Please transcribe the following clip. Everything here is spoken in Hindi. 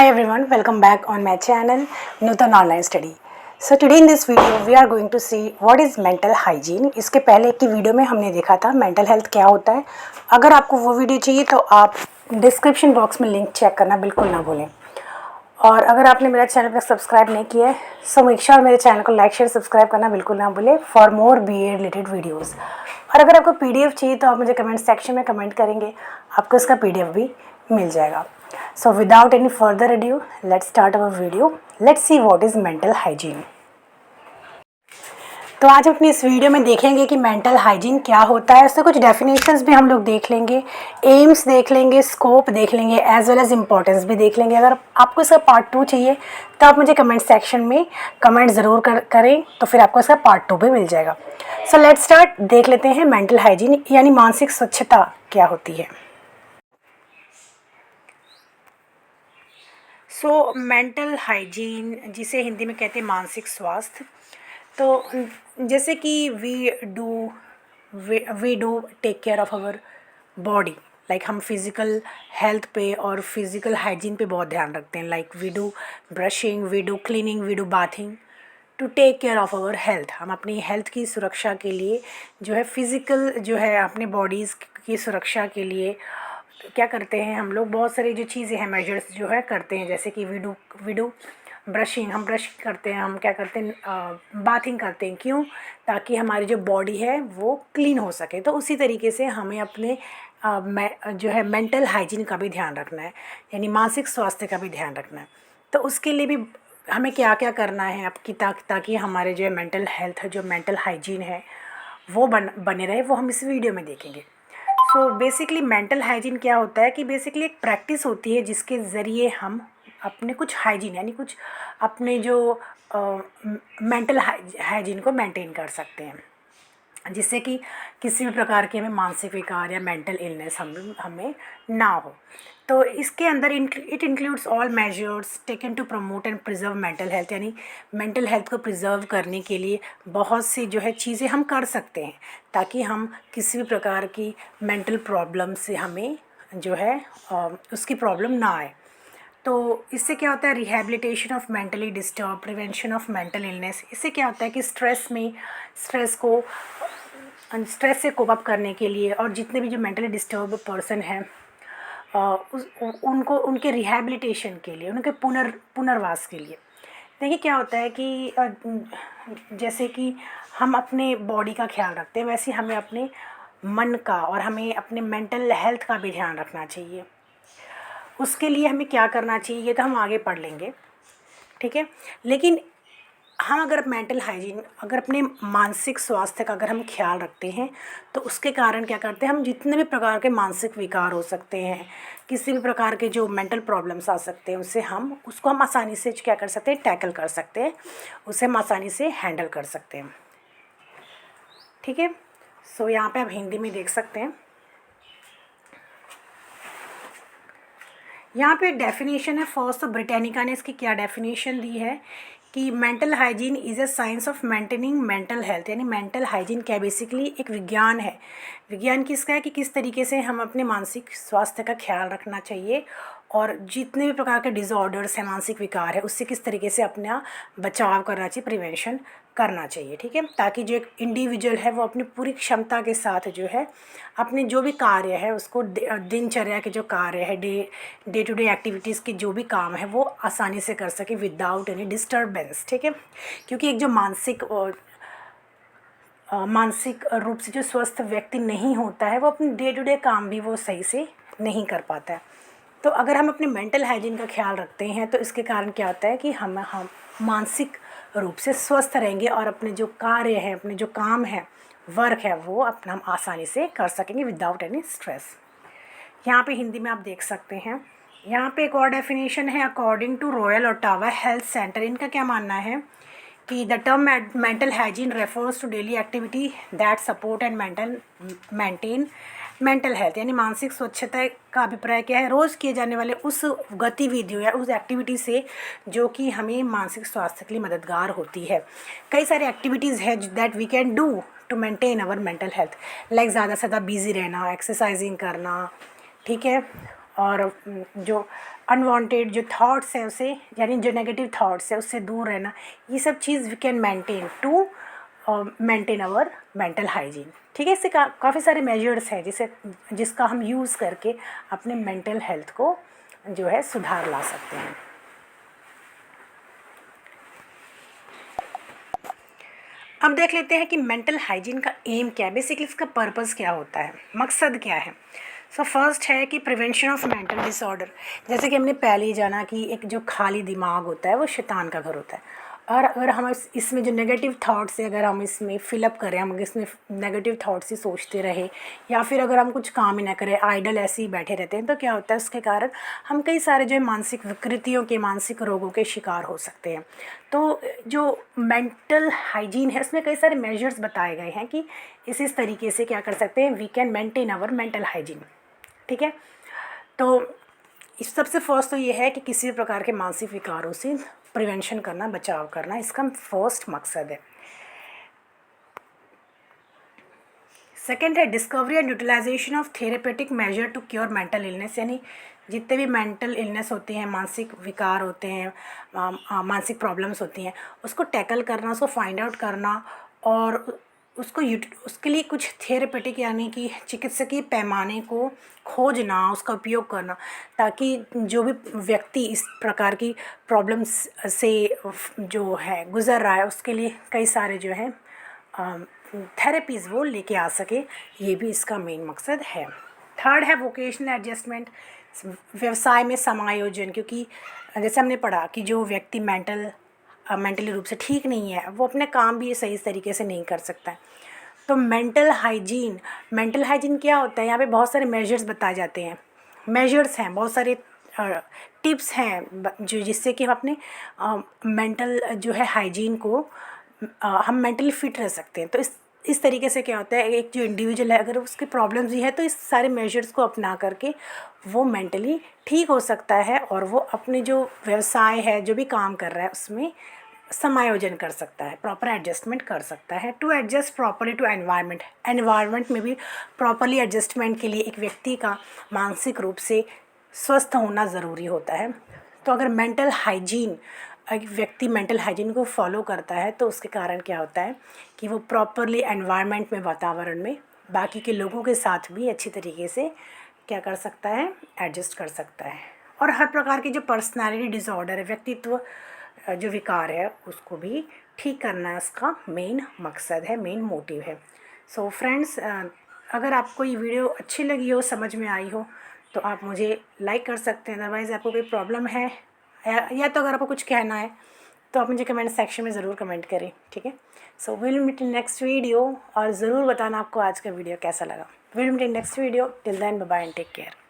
Hi everyone, welcome back on my channel Nutan Online Study. So today in this video we are going to see what is mental hygiene. इसके पहले की वीडियो में हमने देखा था मेंटल हेल्थ क्या होता है. अगर आपको वो वीडियो चाहिए तो आप डिस्क्रिप्शन बॉक्स में लिंक चेक करना बिल्कुल ना भूलें. और अगर आपने मेरा चैनल पर सब्सक्राइब नहीं किया है सो मेक श्योर मेरे चैनल को लाइक शेयर सब्सक्राइब करना बिल्कुल ना भूलें for more BA related videos. और अगर आपको PDF चाहिए तो आप मुझे कमेंट सेक्शन में कमेंट करेंगे, आपको इसका PDF भी मिल जाएगा. So without any further ado, let's start our video. Let's see what is mental hygiene. तो आज अपनी इस वीडियो में देखेंगे कि मेंटल हाइजीन क्या होता है. उससे कुछ डेफिनेशंस भी हम लोग देख लेंगे, एम्स देख लेंगे, स्कोप देख लेंगे, एज वेल एज इम्पोर्टेंस भी देख लेंगे. अगर आपको इसका पार्ट 2 चाहिए तो आप मुझे कमेंट सेक्शन में कमेंट ज़रूर करें, तो फिर आपको इसका पार्ट 2 भी मिल जाएगा. So let's start. देख लेते हैं मेंटल हाइजीन यानी मानसिक स्वच्छता क्या होती है. सो मेंटल हाइजीन जिसे हिंदी में कहते हैं मानसिक स्वास्थ्य. तो जैसे कि we do take care of our body, like हम फिज़िकल हेल्थ पे और फिज़िकल हाइजीन पे बहुत ध्यान रखते हैं. Like we do brushing, we do cleaning, we do bathing to take care of our health. हम अपनी हेल्थ की सुरक्षा के लिए जो है फिज़िकल जो है अपने बॉडीज़ की सुरक्षा के लिए क्या करते हैं हम लोग, बहुत सारी जो चीज़ें हैं मेजर्स जो है करते हैं. जैसे कि वी डू ब्रशिंग, हम ब्रश करते हैं, हम क्या करते हैं बाथिंग करते हैं. क्यों? ताकि हमारी जो बॉडी है वो क्लीन हो सके. तो उसी तरीके से हमें अपने जो है मेंटल हाइजीन का भी ध्यान रखना है, यानी मानसिक स्वास्थ्य का भी ध्यान रखना है. तो उसके लिए भी हमें क्या क्या करना है आपकी ताकि हमारे जो है मेंटल हेल्थ जो मेंटल हाइजीन है वो बने रहे, वो हम इस वीडियो में देखेंगे. सो बेसिकली मेंटल हाइजीन क्या होता है कि बेसिकली एक प्रैक्टिस होती है जिसके ज़रिए हम अपने कुछ हाइजीन यानी कुछ अपने जो मेंटल हाइजीन को मेंटेन कर सकते हैं, जिससे कि किसी भी प्रकार के हमें मानसिक विकार या मेंटल इलनेस हमें ना हो. तो इसके अंदर it includes all measures taken to promote and preserve mental health, यानी मेंटल हेल्थ को प्रिजर्व करने के लिए बहुत सी जो है चीज़ें हम कर सकते हैं ताकि हम किसी भी प्रकार की मेंटल प्रॉब्लम से हमें जो है उसकी प्रॉब्लम ना आए. तो इससे क्या होता है, rehabilitation of mentally disturb, prevention of mental illness. इससे क्या होता है कि स्ट्रेस से कोप अप करने के लिए और जितने भी जो मेंटली डिस्टर्ब पर्सन हैं उनको उनके रिहैबिलिटेशन के लिए, उनके पुनर्वास के लिए. देखिए क्या होता है कि जैसे कि हम अपने बॉडी का ख्याल रखते हैं वैसे हमें अपने मन का और हमें अपने मेंटल हेल्थ का भी ध्यान रखना चाहिए. उसके लिए हमें क्या करना चाहिए ये तो हम आगे पढ़ लेंगे, ठीक है. लेकिन हम अगर मेंटल हाइजीन, अगर अपने मानसिक स्वास्थ्य का अगर हम ख्याल रखते हैं तो उसके कारण क्या करते हैं, हम जितने भी प्रकार के मानसिक विकार हो सकते हैं, किसी भी प्रकार के जो मेंटल प्रॉब्लम्स आ सकते हैं उसको हम आसानी से क्या कर सकते हैं, टैकल कर सकते हैं, उसे हम आसानी से हैंडल कर सकते हैं, ठीक है. सो यहाँ पे आप हिंदी में देख सकते हैं. यहाँ पे डेफिनेशन है फर्स्ट. तो ब्रिटानिका ने इसकी क्या डेफिनेशन दी है कि mental hygiene is a science of maintaining mental health, यानी मेंटल हाइजीन क्या बेसिकली एक विज्ञान है. विज्ञान किसका है कि किस तरीके से हम अपने मानसिक स्वास्थ्य का ख्याल रखना चाहिए और जितने भी प्रकार के डिज़ॉर्डर्स हैं, मानसिक विकार है, उससे किस तरीके से अपना बचाव करना चाहिए, प्रिवेंशन करना चाहिए, ठीक है. ताकि जो एक इंडिविजुअल है वो अपनी पूरी क्षमता के साथ जो है अपने जो भी कार्य है उसको दिनचर्या के जो कार्य है, डे टू डे एक्टिविटीज़ के जो भी काम है वो आसानी से कर सके विदाउट एनी डिस्टर्बेंस, ठीक है. क्योंकि एक जो मानसिक रूप से जो स्वस्थ व्यक्ति नहीं होता है वो अपने डे टू डे काम भी वो सही से नहीं कर पाता है. तो अगर हम अपने मेंटल हाइजीन का ख्याल रखते हैं तो इसके कारण क्या होता है कि हम मानसिक रूप से स्वस्थ रहेंगे और अपने जो कार्य हैं, अपने जो काम है, वर्क है, वो अपना हम आसानी से कर सकेंगे विदाउट एनी स्ट्रेस. यहाँ पे हिंदी में आप देख सकते हैं. यहाँ पे एक और डेफिनेशन है according to royal Ottawa health centre. इनका क्या मानना है कि the term mental hygiene refers to daily activity that support and maintain mental health, यानी मानसिक स्वच्छता का अभिप्राय क्या है, रोज़ किए जाने वाले उस गतिविधियों या उस एक्टिविटी से जो कि हमें मानसिक स्वास्थ्य के लिए मददगार होती है. कई सारी एक्टिविटीज़ है that we can do to maintain our mental health, like ज़्यादा से ज़्यादा बिजी रहना, एक्सरसाइजिंग करना, ठीक है, और जो अनवांटेड जो थॉट्स हैं उसे, यानी जो नेगेटिव थॉट्स है उससे दूर रहना, ये सब चीज़ we can maintain to maintain our mental hygiene. ठीक है, इससे काफ़ी सारे मेजर्स हैं जिसका हम यूज़ करके अपने मेंटल हेल्थ को जो है सुधार ला सकते हैं। अब देख लेते हैं कि मेंटल हाइजीन का एम क्या है, बेसिकली इसका पर्पस क्या होता है, मकसद क्या है। सो फर्स्ट है कि प्रिवेंशन ऑफ मेंटल डिसऑर्डर। जैसे कि हमने पहले ही जाना कि एक जो खाली दिमाग होता है वो शैतान का घर होता है, और अगर हम इसमें जो नेगेटिव थॉट्स है अगर हम इसमें फिलअप करें, हम इसमें नेगेटिव थॉट्स ही सोचते रहे, या फिर अगर हम कुछ काम ही ना करें, आइडल ऐसे ही बैठे रहते हैं, तो क्या होता है उसके कारण हम कई सारे जो है मानसिक विकृतियों के, मानसिक रोगों के शिकार हो सकते हैं। तो जो मेंटल हाइजीन है उसमें कई सारे मेजर्स बताए गए हैं कि इस तरीके से क्या कर सकते हैं, we can maintain our mental hygiene. ठीक है, तो इस सबसे फर्स्ट तो ये है कि किसी भी प्रकार के मानसिक विकारों से प्रिवेंशन करना, बचाव करना, इसका फर्स्ट मकसद है। सेकेंड है discovery and utilisation of therapeutic measure to cure mental illness, यानी जितने भी मेंटल इलनेस होते हैं, मानसिक विकार होते हैं, मानसिक प्रॉब्लम्स होती हैं, उसको टैकल करना, उसको फाइंड आउट करना, और उसके लिए कुछ थेरेपेटिक यानी कि चिकित्सकीय पैमाने को खोजना, उसका उपयोग करना, ताकि जो भी व्यक्ति इस प्रकार की प्रॉब्लम्स से जो है गुज़र रहा है उसके लिए कई सारे जो है थेरेपीज़ वो लेके आ सके, ये भी इसका मेन मकसद है। थर्ड है वोकेशनल एडजस्टमेंट, व्यवसाय में समायोजन, क्योंकि जैसे हमने पढ़ा कि जो व्यक्ति मेंटली रूप से ठीक नहीं है वो अपने काम भी सही तरीके से नहीं कर सकता है। तो मेंटल हाइजीन क्या होता है, यहाँ पे बहुत सारे मेजर्स बताए जाते हैं, मेजर्स हैं, बहुत सारे टिप्स हैं जो जिससे कि हम अपने मेंटल जो है हाइजीन को हम मेंटली फिट रह सकते हैं। तो इस तरीके से क्या होता है, एक जो इंडिविजुअल है अगर उसकी प्रॉब्लम्स भी है तो इस सारे मेजर्स को अपना करके वो मेंटली ठीक हो सकता है, और वो अपने जो व्यवसाय है, जो भी काम कर रहा है उसमें समायोजन कर सकता है, प्रॉपर एडजस्टमेंट कर सकता है। To adjust properly to environment में भी प्रॉपरली एडजस्टमेंट के लिए एक व्यक्ति का मानसिक रूप से स्वस्थ होना ज़रूरी होता है। तो अगर एक व्यक्ति मेंटल हाइजीन को फॉलो करता है तो उसके कारण क्या होता है कि वो प्रॉपरली एनवायरनमेंट में, वातावरण में बाकी के लोगों के साथ भी अच्छी तरीके से क्या कर सकता है, एडजस्ट कर सकता है। और हर प्रकार की जो पर्सनालिटी डिसऑर्डर है, व्यक्तित्व जो विकार है, उसको भी ठीक करना इसका मेन मकसद है, मेन मोटिव है। सो फ्रेंड्स, अगर आपको ये वीडियो अच्छी लगी हो, समझ में आई हो, तो आप मुझे लाइक कर सकते हैं। अदरवाइज़ आपको कोई प्रॉब्लम है या तो अगर आपको कुछ कहना है तो आप मुझे कमेंट सेक्शन में ज़रूर कमेंट करें। ठीक है, so will meet in next video, और ज़रूर बताना आपको आज का वीडियो कैसा लगा। Will meet in next video, till then bye bye and take care.